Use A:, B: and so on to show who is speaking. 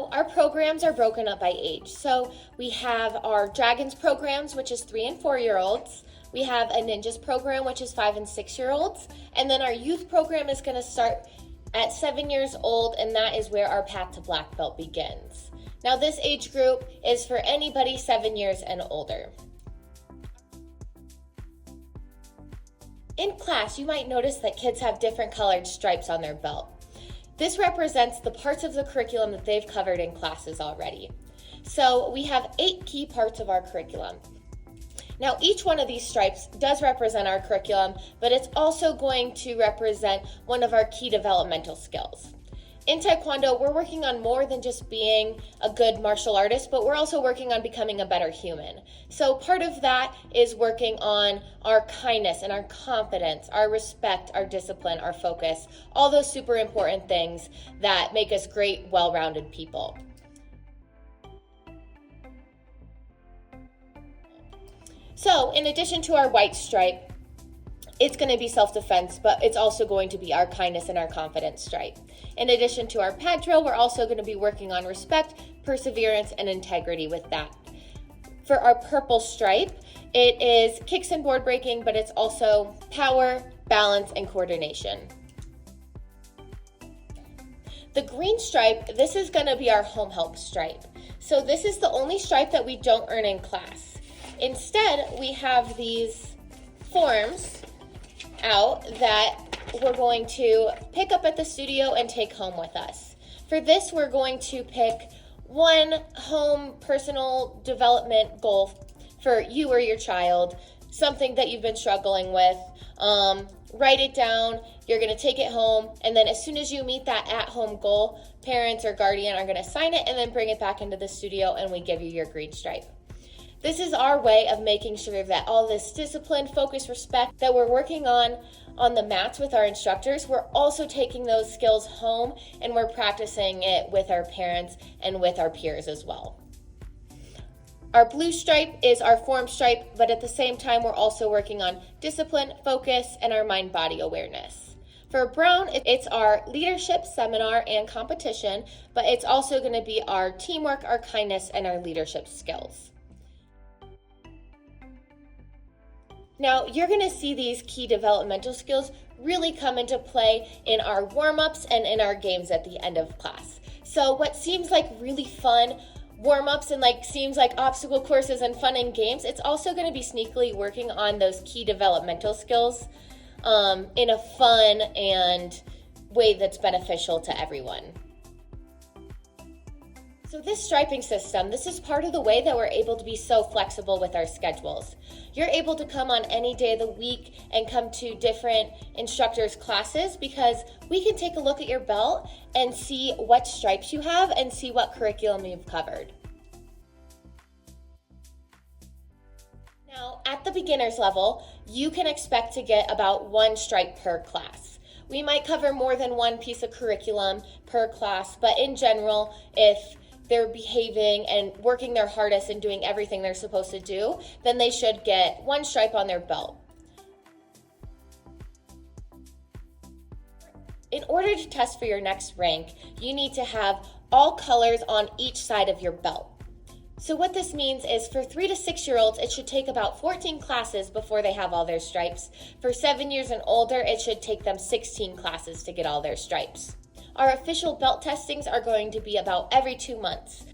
A: So our programs are broken up by age. So we have our Dragons programs, which is 3 and 4 year olds. We have a Ninjas program, which is 5 and 6 year olds. And then our youth program is going to start at 7 years old, and that is where our path to black belt begins. Now this age group is for anybody 7 years and older. In class, you might notice that kids have different colored stripes on their belt. This represents the parts of the curriculum that they've covered in classes already. So we have 8 key parts of our curriculum. Now each one of these stripes does represent our curriculum, but it's also going to represent one of our key developmental skills. In Taekwondo, we're working on more than just being a good martial artist, but we're also working on becoming a better human. So part of that is working on our kindness and our confidence, our respect, our discipline, our focus, all those super important things that make us great, well-rounded people. So in addition to our white stripe, it's going to be self-defense, but it's also going to be our kindness and our confidence stripe. In addition to our pad drill, we're also going to be working on respect, perseverance, and integrity with that. For our purple stripe, it is kicks and board breaking, but it's also power, balance, and coordination. The green stripe, this is going to be our home help stripe. So this is the only stripe that we don't earn in class. Instead, we have these forms out that we're going to pick up at the studio and take home with us. For this, we're going to pick one home personal development goal for you or your child, something that you've been struggling with. Write it down, you're going to take it home, and then as soon as you meet that at-home goal, parents or guardian are going to sign it and then bring it back into the studio, and we give you your green stripe. This is our way of making sure that all this discipline, focus, respect that we're working on the mats with our instructors, we're also taking those skills home and we're practicing it with our parents and with our peers as well. Our blue stripe is our form stripe, but at the same time, we're also working on discipline, focus, and our mind-body awareness. For brown, it's our leadership, seminar, and competition, but it's also going to be our teamwork, our kindness, and our leadership skills. Now, you're going to see these key developmental skills really come into play in our warm-ups and in our games at the end of class. So what seems like really fun warm-ups and seems like obstacle courses and fun in games, it's also going to be sneakily working on those key developmental skills in a fun and way that's beneficial to everyone. So this striping system, this is part of the way that we're able to be so flexible with our schedules. You're able to come on any day of the week and come to different instructors' classes because we can take a look at your belt and see what stripes you have and see what curriculum you've covered. Now, at the beginner's level, you can expect to get about 1 stripe per class. We might cover more than one piece of curriculum per class, but in general, if they're behaving and working their hardest and doing everything they're supposed to do, then they should get 1 stripe on their belt. In order to test for your next rank, you need to have all colors on each side of your belt. So what this means is for 3 to 6 year olds, it should take about 14 classes before they have all their stripes. For 7 years and older, it should take them 16 classes to get all their stripes. Our official belt testings are going to be about every 2 months.